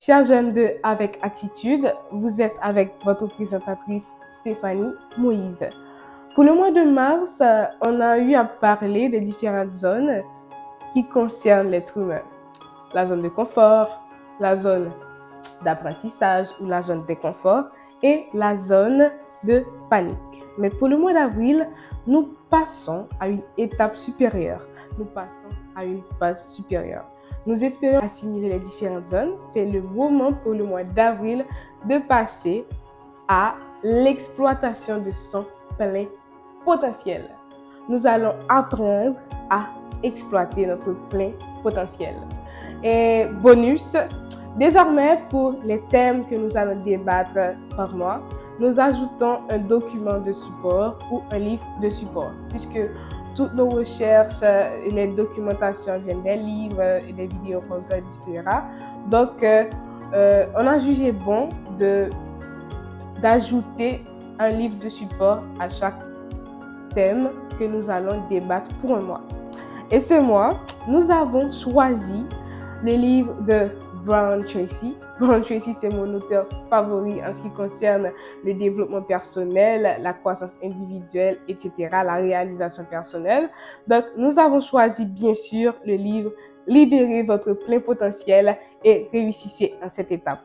Chers jeunes de Avec Attitude, vous êtes avec votre présentatrice Stéphanie Moïse. Pour le mois de mars, on a eu à parler des différentes zones qui concernent l'être humain. La zone de confort, la zone d'apprentissage ou la zone d'inconfort et la zone de panique. Mais pour le mois d'avril, nous passons à une étape supérieure. Nous passons à une phase supérieure. Nous espérons assimiler les différentes zones. C'est le moment pour le mois d'avril de passer à l'exploitation de son plein potentiel. Nous allons apprendre à exploiter notre plein potentiel. Et bonus, désormais pour les thèmes que nous allons débattre par mois, nous ajoutons un document de support ou un livre de support, puisque toutes nos recherches et les documentations viennent des livres et des vidéos qu'on regarde, etc. Donc, on a jugé bon d'ajouter un livre de support à chaque thème que nous allons débattre pour un mois. Et ce mois, nous avons choisi le livre de Brian Tracy. Brian Tracy, c'est mon auteur favori en ce qui concerne le développement personnel, la croissance individuelle, etc., la réalisation personnelle. Donc, nous avons choisi, bien sûr, le livre « Libérez votre plein potentiel et réussissez en cette étape ».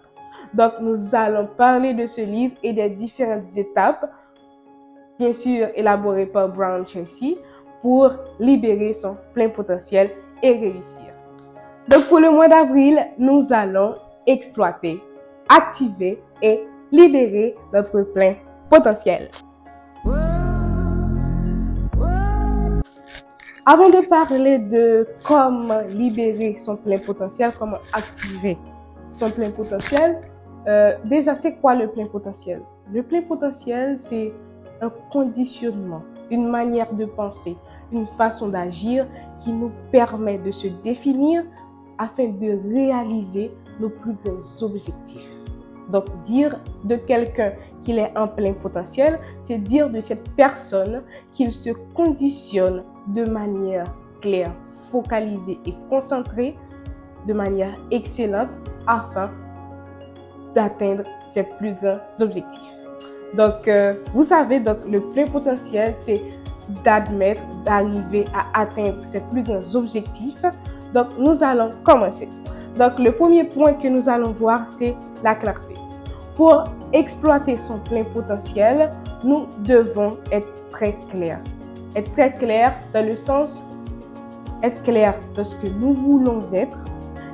Donc, nous allons parler de ce livre et des différentes étapes, bien sûr, élaborées par Brian Tracy pour libérer son plein potentiel et réussir. Donc, pour le mois d'avril, nous allons exploiter, activer et libérer notre plein potentiel. Avant de parler de comment libérer son plein potentiel, comment activer son plein potentiel, déjà, c'est quoi le plein potentiel? Le plein potentiel, c'est un conditionnement, une manière de penser, une façon d'agir qui nous permet de se définir afin de réaliser nos plus grands objectifs. Donc, dire de quelqu'un qu'il est en plein potentiel, c'est dire de cette personne qu'il se conditionne de manière claire, focalisée et concentrée, de manière excellente, afin d'atteindre ses plus grands objectifs. Donc, vous savez, donc, le plein potentiel, c'est d'admettre, d'arriver à atteindre ses plus grands objectifs. Donc, nous allons commencer. Donc, le premier point que nous allons voir, c'est la clarté. Pour exploiter son plein potentiel, nous devons être très clairs. Être très clair dans le sens, être clair de ce que nous voulons être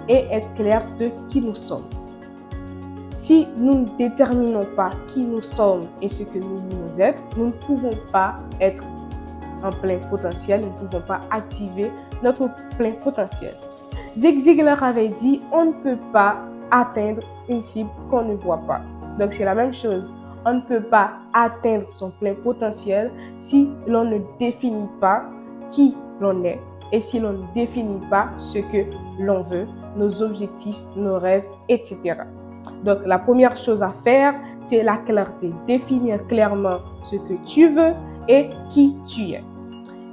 et être clair de qui nous sommes. Si nous ne déterminons pas qui nous sommes et ce que nous voulons être, nous ne pouvons pas être en plein potentiel, nous ne pouvons pas activer notre plein potentiel. Zig Ziglar avait dit, on ne peut pas atteindre une cible qu'on ne voit pas. Donc c'est la même chose. On ne peut pas atteindre son plein potentiel si l'on ne définit pas qui l'on est et si l'on ne définit pas ce que l'on veut, nos objectifs, nos rêves, etc. Donc la première chose à faire, c'est la clarté. Définir clairement ce que tu veux et qui tu es.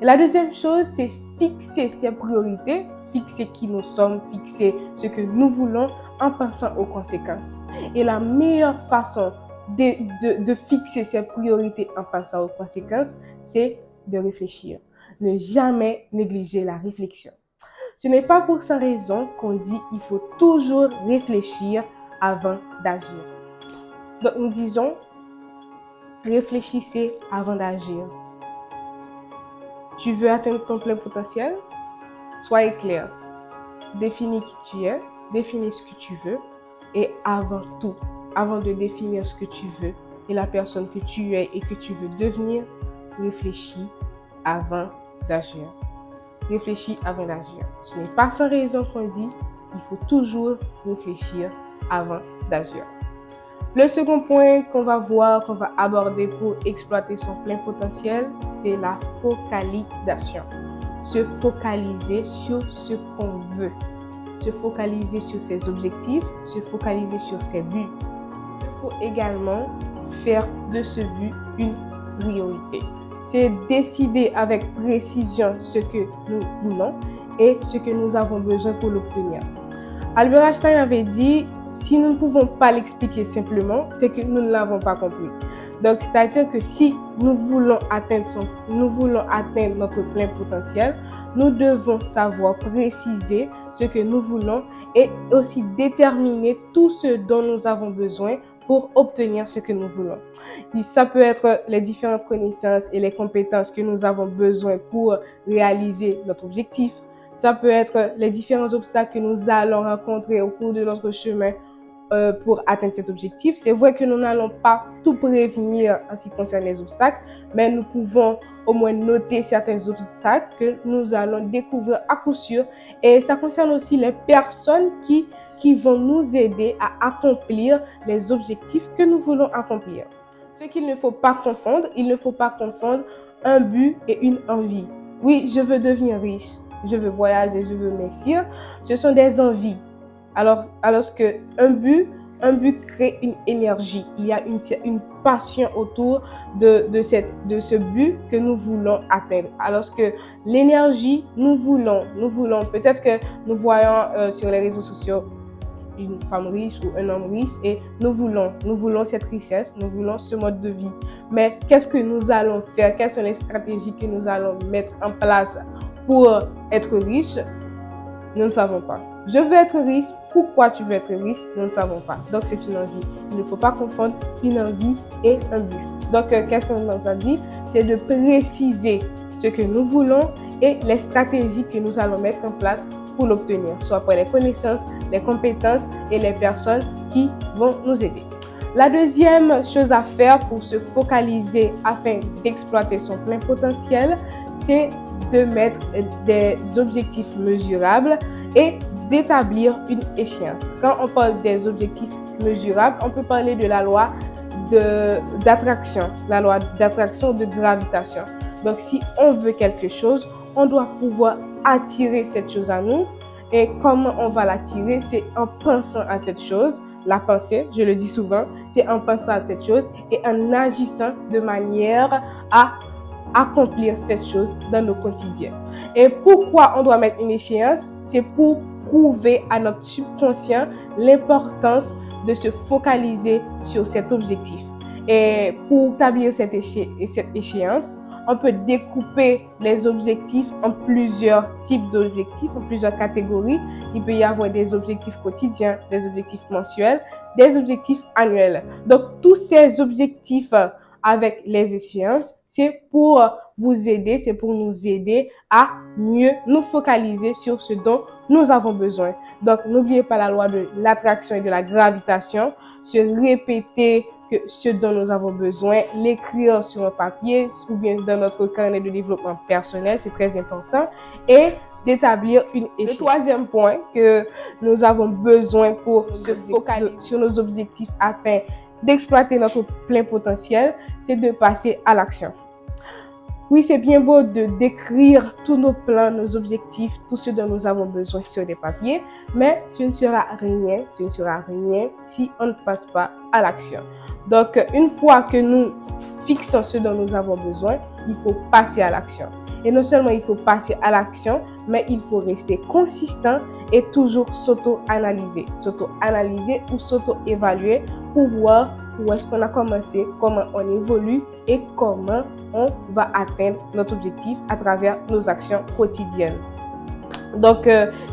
Et la deuxième chose, c'est fixer ses priorités, fixer qui nous sommes, fixer ce que nous voulons en pensant aux conséquences. Et la meilleure façon de fixer ses priorités en pensant aux conséquences, c'est de réfléchir. Ne jamais négliger la réflexion. Ce n'est pas pour sa raison qu'on dit qu'il faut toujours réfléchir avant d'agir. Donc nous disons, réfléchissez avant d'agir. Tu veux atteindre ton plein potentiel? Soyez clair. Définis qui tu es, définis ce que tu veux et avant tout, avant de définir ce que tu veux et la personne que tu es et que tu veux devenir, réfléchis avant d'agir. Réfléchis avant d'agir. Ce n'est pas sans raison qu'on dit qu'il faut toujours réfléchir avant d'agir. Le second point qu'on va voir, qu'on va aborder pour exploiter son plein potentiel, c'est la focalisation. Se focaliser sur ce qu'on veut. Se focaliser sur ses objectifs, se focaliser sur ses buts. Il faut également faire de ce but une priorité. C'est décider avec précision ce que nous voulons et ce que nous avons besoin pour l'obtenir. Albert Einstein avait dit, Si nous ne pouvons pas l'expliquer simplement, c'est que nous ne l'avons pas compris. Donc, c'est-à-dire que si nous voulons atteindre notre plein potentiel, nous devons savoir préciser ce que nous voulons et aussi déterminer tout ce dont nous avons besoin pour obtenir ce que nous voulons. Et ça peut être les différentes connaissances et les compétences que nous avons besoin pour réaliser notre objectif. Ça peut être les différents obstacles que nous allons rencontrer au cours de notre chemin pour atteindre cet objectif. C'est vrai que nous n'allons pas tout prévenir en ce qui concerne les obstacles, mais nous pouvons au moins noter certains obstacles que nous allons découvrir à coup sûr. Et ça concerne aussi les personnes qui vont nous aider à accomplir les objectifs que nous voulons accomplir. Ce qu'il ne faut pas confondre, il ne faut pas confondre un but et une envie. Oui, je veux devenir riche, je veux voyager, je veux m'investir. Ce sont des envies. Alors que un but crée une énergie. Il y a une passion autour de ce but que nous voulons atteindre. Alors que l'énergie, nous voulons. Peut-être que nous voyons sur les réseaux sociaux une femme riche ou un homme riche et nous voulons cette richesse, nous voulons ce mode de vie. Mais qu'est-ce que nous allons faire? Quelles sont les stratégies que nous allons mettre en place pour être riche? Nous ne savons pas. Je veux être riche. Pourquoi tu veux être riche? Nous ne savons pas. Donc, c'est une envie. Il ne faut pas confondre une envie et un but. Donc, qu'est-ce qu'on nous a dit? C'est de préciser ce que nous voulons et les stratégies que nous allons mettre en place pour l'obtenir, soit pour les connaissances, les compétences et les personnes qui vont nous aider. La deuxième chose à faire pour se focaliser afin d'exploiter son plein potentiel, c'est de mettre des objectifs mesurables et d'établir une échéance. Quand on parle des objectifs mesurables, on peut parler de la loi d'attraction, la loi d'attraction de gravitation. Donc, si on veut quelque chose, on doit pouvoir attirer cette chose à nous. Et comment on va l'attirer? C'est en pensant à cette chose. La pensée, je le dis souvent, c'est en pensant à cette chose et en agissant de manière à accomplir cette chose dans nos quotidiens. Et pourquoi on doit mettre une échéance? C'est pour prouver à notre subconscient l'importance de se focaliser sur cet objectif. Et pour établir cette échéance, on peut découper les objectifs en plusieurs types d'objectifs, en plusieurs catégories. Il peut y avoir des objectifs quotidiens, des objectifs mensuels, des objectifs annuels. Donc, tous ces objectifs avec les échéances, c'est pour vous aider, c'est pour nous aider à mieux nous focaliser sur ce dont nous avons besoin. Donc, n'oubliez pas la loi de l'attraction et de la gravitation, se répéter que ce dont nous avons besoin, l'écrire sur un papier ou bien dans notre carnet de développement personnel, c'est très important, et d'établir une échelle. Le troisième point que nous avons besoin pour se focaliser sur nos objectifs afin d'exploiter notre plein potentiel, c'est de passer à l'action. Oui, c'est bien beau de décrire tous nos plans, nos objectifs, tout ce dont nous avons besoin sur des papiers, mais ce ne sera rien si on ne passe pas à l'action. Donc, une fois que nous fixons ce dont nous avons besoin, il faut passer à l'action. Et non seulement il faut passer à l'action, mais il faut rester consistant et toujours s'auto-analyser ou s'auto-évaluer pour voir où est-ce qu'on a commencé, comment on évolue et comment on va atteindre notre objectif à travers nos actions quotidiennes. Donc,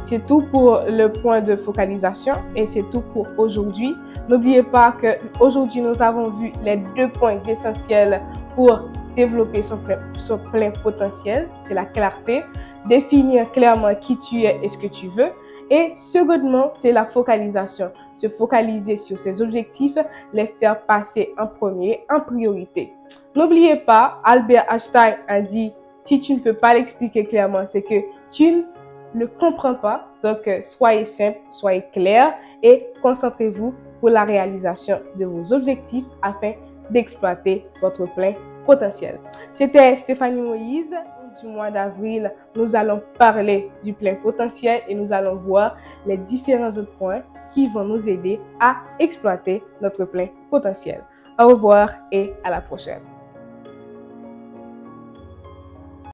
c'est tout pour le point de focalisation et c'est tout pour aujourd'hui. N'oubliez pas qu'aujourd'hui, nous avons vu les 2 points essentiels pour développer son plein potentiel. C'est la clarté, définir clairement qui tu es et ce que tu veux. Et secondement, c'est la focalisation. Se focaliser sur ses objectifs, les faire passer en premier, en priorité. N'oubliez pas, Albert Einstein a dit, si tu ne peux pas l'expliquer clairement, c'est que tu ne le comprends pas. Donc, soyez simple, soyez clair et concentrez-vous pour la réalisation de vos objectifs afin d'exploiter votre plein potentiel. C'était Stéphanie Moïse. Du mois d'avril, nous allons parler du plein potentiel et nous allons voir les différents autres points qui vont nous aider à exploiter notre plein potentiel. Au revoir et à la prochaine.